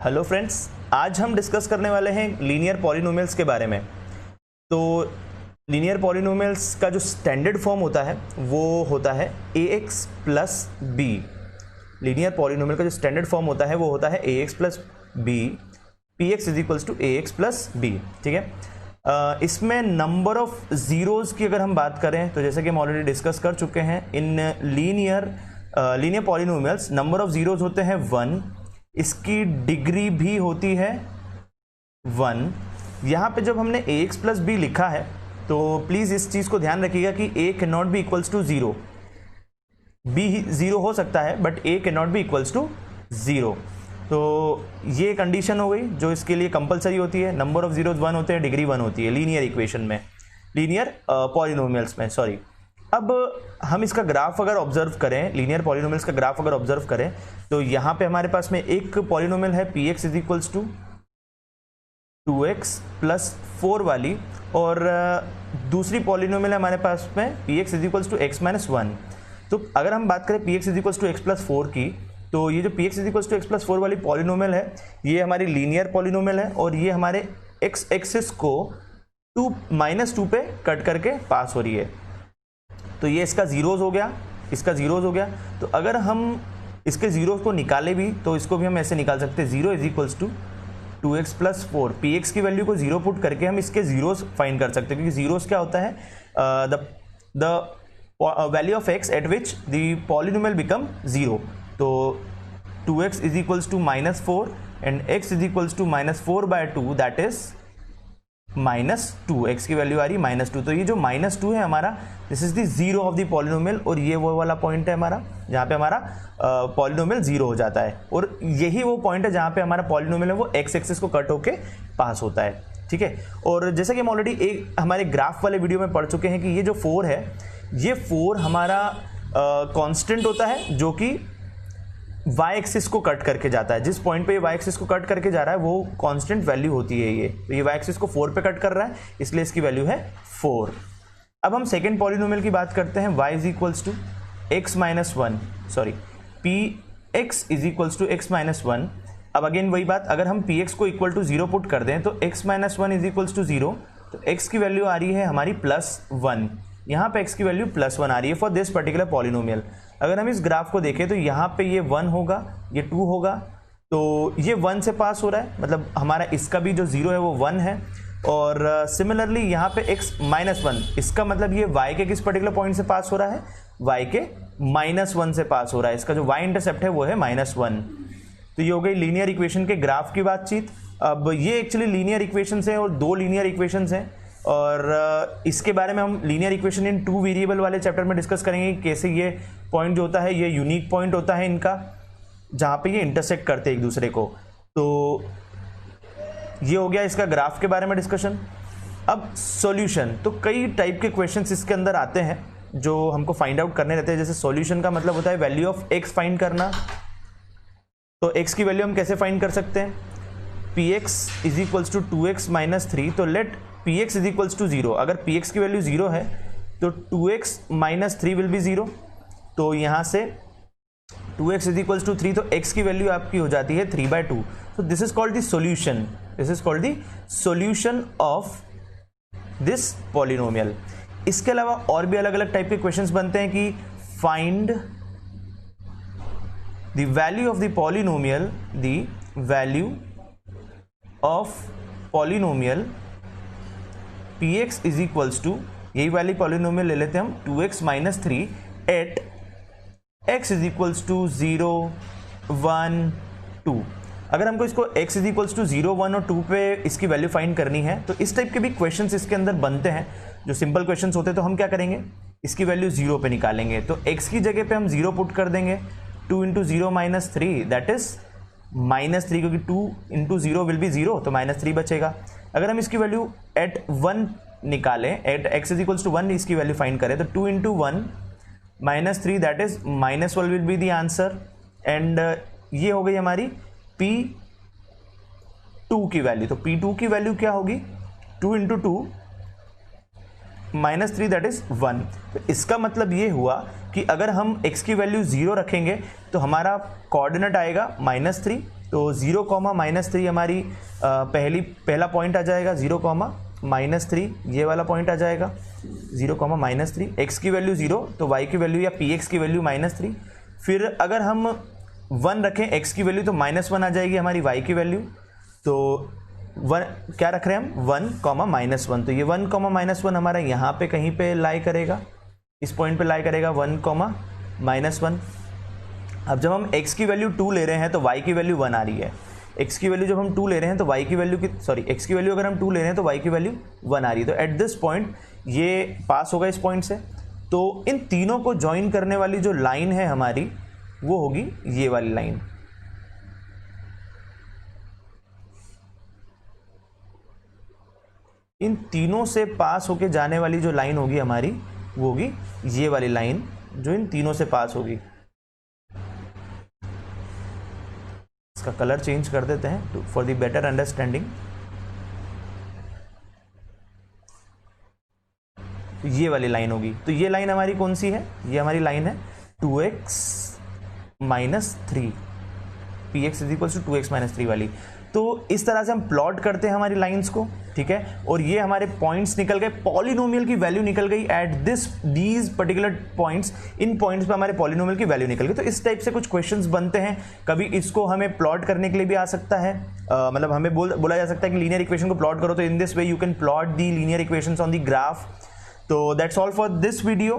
Hello friends, आज हम discuss करने वाले हैं लीनियर पॉलिनोमियल्स के बारे में। तो लीनियर पॉलिनोमियल्स का जो स्टैंडर्ड फॉर्म होता है वो होता है ax plus b. Linear polynomial का जो स्टैंडर्ड फॉर्म होता है वो होता है ax plus b, px is equals to ax plus b. ठीक है। इसमें नंबर ऑफ ज़ीरोज़ की अगर हम बात करें तो जैसे कि हम ऑलरेडी डिस्कस कर चुके हैं, इन linear polynomials number of zeros होते हैं 1, इसकी डिग्री भी होती है 1। यहाँ पे जब हमने ax प्लस बी लिखा है तो प्लीज़ इस चीज़ को ध्यान रखिएगा कि a can not be equals to 0। b 0 हो सकता है but a can not be equals to 0। तो ये कंडीशन हो गई जो इसके लिए कंपलसरी होती है। नंबर ऑफ जीरोज 1 होते हैं, डिग्री 1 होती है लीनियर इक्वेशन में, लीनियर पॉलिनोमियल्स में, सॉरी। अब हम इसका ग्राफ अगर ऑब्जर्व करें, लीनियर पॉलिनोमियल्स का ग्राफ अगर ऑब्जर्व करें तो यहाँ पे हमारे पास में एक पॉलिनोमियल है px is equals to 2x plus 4 वाली, और दूसरी पॉलिनोमियल है हमारे पास में px is equals to x minus 1। तो अगर हम बात करें px is equals to x plus 4 की, तो ये जो px is equals to x plus 4 वाली पॉलिनोमियल है ये हमारी लीनियर पॉलिनोमियल है, और ये हमारे x एक्सिस को -2 पे कट करके पास हो रही है। तो ये इसका जीरोज हो गया, इसका जीरोज हो गया। तो अगर हम इसके जीरोज को निकाले भी तो इसको भी हम ऐसे निकाल सकते हैं, 0 is equals to 2x plus 4। px की वैल्यू को 0 पुट करके हम इसके जीरोज फाइंड कर सकते हैं, क्योंकि जीरोज क्या होता है, the value of x at which the polynomial become 0। तो 2x is equals to -4 and x is equals to -4/2, that is -2। x की वैल्यू आ रही -2। तो ये जो -2 है हमारा, this is the zero of the polynomial, और ये वो वाला पॉइंट है हमारा जहाँ पे हमारा पॉलिनोमियल जीरो हो जाता है, और यही वो पॉइंट है जहाँ पे हमारा पॉलिनोमियल है वो x एक्सिस को कट होके पास होता है। ठीक है। और जैसा कि हम ऑलरेडी एक हमारे ग्राफ वाले वीडियो में पढ़ चुके हैं कि ये जो 4 है, ये 4 हमारा कांस्टेंट होता है जो कि y एक्सिस को कट करके जाता है। जिस पॉइंट पे ये y एक्सिस को कट करके जा रहा है वो कांस्टेंट वैल्यू होती है ये। तो ये y एक्सिस को 4 पे कट कर रहा है, इसलिए इसकी वैल्यू है 4। अब हम सेकंड पॉलिनोमियल की बात करते हैं, y is equals to x minus 1, sorry px is equals to x minus 1। अब अगेन वही बात, अगर हम px को इक्वल टू 0 पुट कर दें तो x minus 1 is equals to 0, तो x की वैल्यू आ रही है हमारी +1। यहाँ पे x की वैल्यू +1 आ रही है फॉर दिस पर्टिकुलर पॉलिनोमियल। अगर हम इस ग्राफ को देखें तो यहाँ पे ये 1 होगा, ये 2 होगा, तो ये 1 से पास हो रहा है, मतलब हमारा इसका भी जो 0 है वो 1 है। और सिमिलरली यहाँ पे x माइनस 1, इसका मतलब ये y के किस पर्टिकुलर पॉइंट से पास हो रहा है, y के -1 से पास हो रहा है। इसका जो y इंटरसेप्ट है वो है -1। तो ये हो गई लीनियर इक्वेशन के ग्राफ की बातचीत। अब ये एक्चुअली लीनियर इक्वेशंस हैं और 2 लीनियर इक्वेशंस हैं, और इसके बारे में हम लीनियर इक्वेशन इन 2 वेरिएबल वाले चैप्टर में डिस्कस करेंगे कि कैसे ये पॉइंट जो होता है ये यूनिक पॉइंट होता है इनका, जहाँ पे ये इंटरसेक्ट करते हैं एक दूसरे को। तो ये हो गया इसका ग्राफ के बारे में डिस्कशन। अब सॉल्यूशन, तो कई टाइप के क्वेश्चंस इसके अंदर आते हैं जो हमको फाइंड आउट करने रहते हैं। जैसे सॉल्यूशन का मतलब होता है वैल्यू ऑफ x फाइंड करना। तो x की वैल्यू हम कैसे फाइंड कर सकते हैं, px is equals to 2x minus 3। तो let px is equals to 0। अगर px की वैल्यू 0 है तो 2x माइनस 3 विल बी 0। तो यहाँ से 2x इज इक्वल्स टू 3, तो x की वैल्यू आपकी हो जाती है 3/2। तो this is called the solution, this is called the solution of this polynomial. इसके अलावा और भी अलग अलग टाइप के क्वेश्चंस बनते हैं कि find the value of the polynomial, the value of polynomial px is equals to, यही वाली पॉलिनोमियल ले लेते हैं हम, 2x minus 3 at x is equals to 0, 1, 2। अगर हमको इसको x इज इक्वल्स टू 0, 1 और 2 पे इसकी वैल्यू फाइंड करनी है तो इस टाइप के भी क्वेश्चंस इसके अंदर बनते हैं जो सिंपल क्वेश्चंस होते हैं। तो हम क्या करेंगे, इसकी वैल्यू 0 पे निकालेंगे। तो x की जगह पे हम 0 पुट कर देंगे, 2 इंटू 0 माइनस 3, दैट इज -3, क्योंकि 2 इंटू 0 विल बी 0, तो -3 बचेगा। अगर हम इसकी वैल्यू एट 1 निकालें, at x is equals to 1 इसकी वैल्यू फाइंड करें, तो 2 into 1 -3, that is -12 will be the answer. And ये हो गई हमारी p2 की वैल्यू। तो p2 की वैल्यू क्या होगी, 2 इंटू 2 -3, दैट इज 1। तो इसका मतलब ये हुआ कि अगर हम x की वैल्यू 0 रखेंगे तो हमारा कोऑर्डिनेट आएगा -3, तो 0, -3 हमारी पहला पॉइंट आ जाएगा, 0, -3 ये वाला पॉइंट आ जाएगा, 0, -3। x की वैल्यू 0 तो y की वैल्यू या px की वैल्यू -3। फिर अगर हम 1 रखें x की वैल्यू तो -1 आ जाएगी हमारी y की वैल्यू। तो 1 क्या रख रहे हैं हम, 1, -1। तो ये 1, -1 हमारा यहाँ पे कहीं पे लाई करेगा, इस पॉइंट पे लाई करेगा 1, -1। अब जब हम x की वैल्यू 2 ले रहे हैं तो y की वैल्यू 1 आ रही है। x की वैल्यू जब हम 2 ले रहे हैं तो y की वैल्यू की x की वैल्यू अगर हम 2 ले रहे हैं तो y की वैल्यू 1 आ रही है। तो एट दिस पॉइंट ये पास होगा इस पॉइंट से। तो इन तीनों को ज्वाइन करने वाली जो लाइन है हमारी वो होगी ये वाली लाइन। इन तीनों से पास होके जाने वाली जो लाइन होगी हमारी वो होगी ये वाली लाइन जो इन तीनों से पास होगी। इसका कलर चेंज कर देते हैं फॉर द बेटर अंडरस्टैंडिंग। तो ये वाली लाइन होगी। तो ये लाइन हमारी कौन सी है, ये हमारी लाइन है 2x - 3, px = 2x - 3 वाली। तो इस तरह से हम प्लॉट करते हैं हमारी लाइंस को, ठीक है। और ये हमारे पॉइंट्स निकल गए, पॉलिनोमियल की वैल्यू निकल गई at these particular points. In points पे हमारे पॉलिनोमियल की वैल्यू निकल गई। तो इस टाइप से कुछ क्वेश्चंस बनते हैं। कभी इसको हमें प्लॉट करने के लिए भी आ सकता है, मतलब हमें बोला जा सकता है कि लीनियर इक्वेशन को प्लॉट करो, तो in this way you can plot the linear equations on the graph. तो that's all for this video.